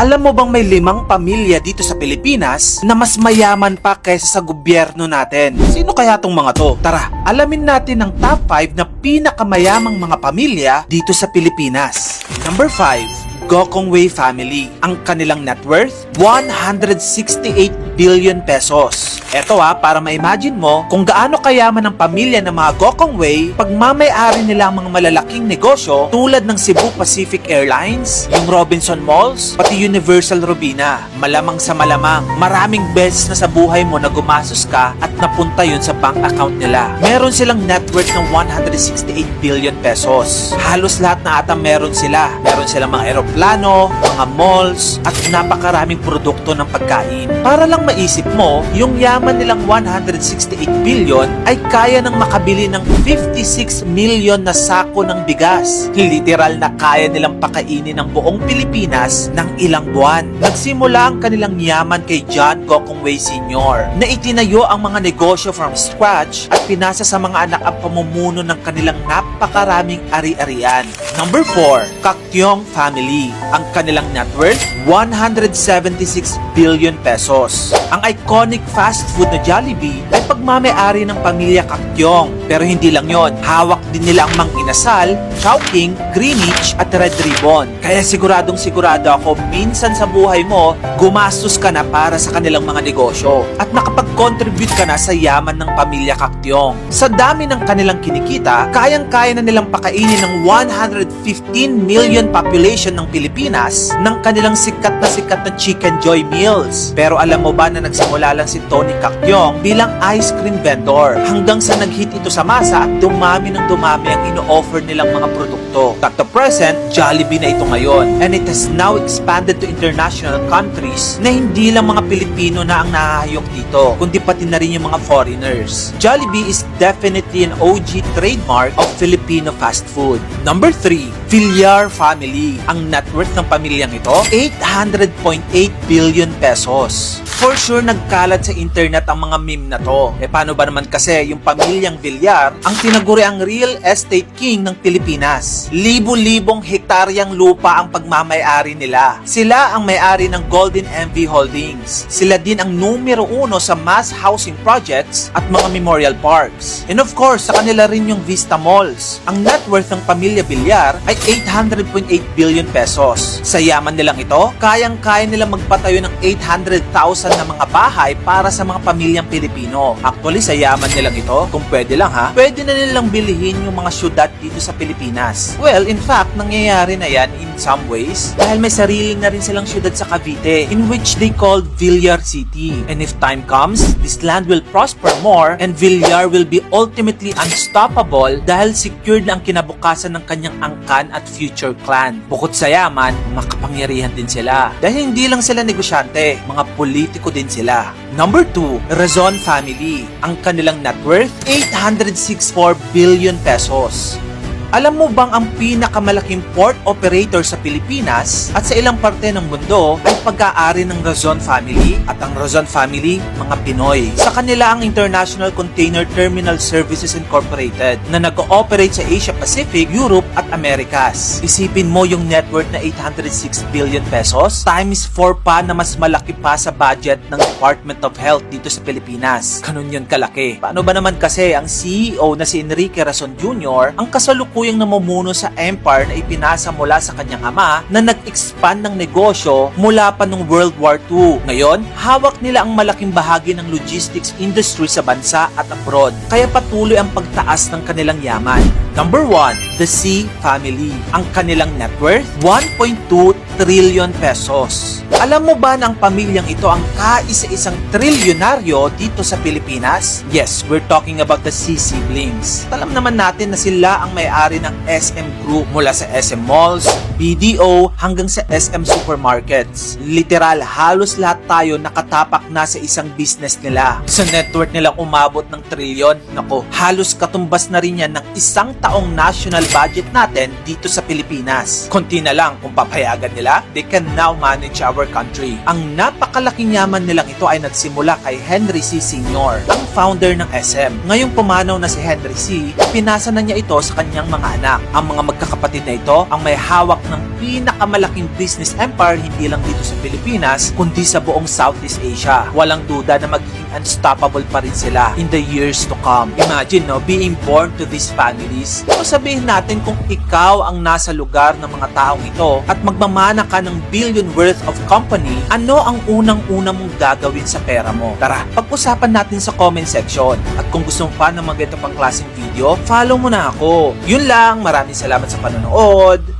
Alam mo bang may 5 pamilya dito sa Pilipinas na mas mayaman pa kaysa sa gobyerno natin? Sino kaya tong mga to? Tara, alamin natin ang top 5 na pinakamayamang mga pamilya dito sa Pilipinas. Number 5, Gokong Wei family. Ang kanilang net worth, 168 billion pesos. Eto para ma-imagine mo kung gaano kayaman ang pamilya ng mga Gokong Wei pag mamay-ari nila ang mga malalaking negosyo tulad ng Cebu Pacific Airlines, yung Robinson Malls, pati Universal Robina. Malamang sa malamang, maraming beses na sa buhay mo na gumasos ka at napunta yun sa bank account nila. Meron silang net worth ng 168 billion pesos. Halos lahat na ata meron sila. Meron silang mga aeroplano, mga malls, at napakaraming produkto ng pagkain. Para lang maisip mo, yung yaman nilang 168 billion ay kaya nang makabili ng 56 million na sako ng bigas. Literal na kaya nilang pakainin ng buong Pilipinas ng ilang buwan. Nagsimula ang kanilang yaman kay John Gokong Wei Sr. na itinayo ang mga negosyo from scratch at pinasa sa mga anak ang pamumuno ng kanilang napakaraming ari-arian. Number 4, Caktiong family. Ang kanilang net worth, 176 billion pesos. Ang iconic fast food na Jollibee ay pagmamay-ari ng pamilya Caktiong. Pero hindi lang yon, hawak din nila ang Mang Inasal, Chowking, Greenwich at Red Ribbon. Kaya siguradong sigurado ako minsan sa buhay mo, gumastos ka na para sa kanilang mga negosyo at nakapag-contribute ka na sa yaman ng pamilya Caktiong. Sa dami ng kanilang kinikita, kayang-kaya na nilang pakainin ng 115 million population ng Pilipinas ng kanilang sikat na Chicken Joy Meals. Pero alam mo ba na nagsimula lang si Tony Caktiong bilang ice cream vendor hanggang sa nag-hit ito sa masa at dumami ng dumami ang ino-offer nilang mga produkto. At the present, Jollibee na ito ngayon, and it has now expanded to international countries na hindi lang mga Pilipino na ang nahahayok dito, kundi pati na rin yung mga foreigners. Jollibee is definitely an OG trademark of Filipino fast food. Number 3, Villar family. Ang net worth ng pamilyang ito, 800.8 billion pesos. For sure, nagkalat sa internet ang mga meme na to. Paano ba naman kasi yung pamilyang Villar ang tinaguri ang real estate king ng Pilipinas? Libo-libong hektaryang lupa ang pagmamay-ari nila. Sila ang may-ari ng Golden MV Holdings. Sila din ang numero 1 sa mass housing projects at mga memorial parks. And of course, sa kanila rin yung Vista Malls. Ang net worth ng pamilya Villar ay 800.8 billion pesos. Sa yaman nilang ito, kayang-kaya nilang magpatayo ng 800,000 na mga bahay para sa mga pamilyang Pilipino. Actually, sa yaman nilang ito, kung pwede lang pwede na nilang bilihin yung mga syudad dito sa Pilipinas. Well, in fact, nangyayari na yan in some ways dahil may sarili na rin silang syudad sa Cavite in which they called Villar City. And if time comes, this land will prosper more and Villar will be ultimately unstoppable dahil secured na ang kinabukasan ng kanyang angkan at future clan. Bukod sa yaman, makapangyarihan din sila. Dahil hindi lang sila negosyante, mga politiko din sila. Number 2, Razon family. Ang kanilang net worth, 864 billion pesos. Alam mo bang ang pinakamalaking port operator sa Pilipinas at sa ilang parte ng mundo ay pag-aari ng Razon family? At ang Razon family, mga Pinoy. Sa kanila ang International Container Terminal Services Incorporated na nag-ooperate sa Asia Pacific, Europe at Americas. Isipin mo yung net worth na 806 billion pesos times 4 pa na mas malaki pa sa budget ng Department of Health dito sa Pilipinas. Ganun yun kalaki. Paano ba naman kasi ang CEO na si Enrique Razon Jr. ang kasalukuyang namumuno sa empire na ipinasa mula sa kanyang ama na nag-expand ng negosyo mula pa nung World War II. Ngayon, hawak nila ang malaking bahagi ng logistics industry sa bansa at abroad. Kaya patuloy ang pagtaas ng kanilang yaman. Number 1, the C family. Ang kanilang net worth, 1.2 trillion pesos. Alam mo ba na ang pamilyang ito ang kaisa-isang trilyonaryo dito sa Pilipinas? Yes, we're talking about the C siblings. Alam naman natin na sila ang may-ari ng SM Group mula sa SM Malls, BDO hanggang sa SM Supermarkets. Literal, halos lahat tayo nakatapak na sa isang business nila. Sa net worth nilang umabot ng trilyon, nako, halos katumbas na rin yan ng 1 taong national budget natin dito sa Pilipinas. Konti na lang kung papayagan nila, they can now manage our country. Ang napakalaking yaman nilang ito ay nagsimula kay Henry C. Sr., ang founder ng SM. Ngayong pumanaw na si Henry C., pinasa na niya ito sa kanyang mga anak. Ang mga magkakapatid na ito ang may hawak ng pinakamalaking business empire hindi lang dito sa Pilipinas, kundi sa buong Southeast Asia. Walang duda na magiging unstoppable pa rin sila in the years to come. Imagine, no, being born to these families. So sabihin natin kung ikaw ang nasa lugar ng mga taong ito at magmamana ka ng billion worth of company, ano ang unang-una mong gagawin sa pera mo? Tara, pag-usapan natin sa comment section. At kung gusto mo pa ng mga ganito pang klaseng video, follow mo na ako. Yun lang, maraming salamat sa panonood.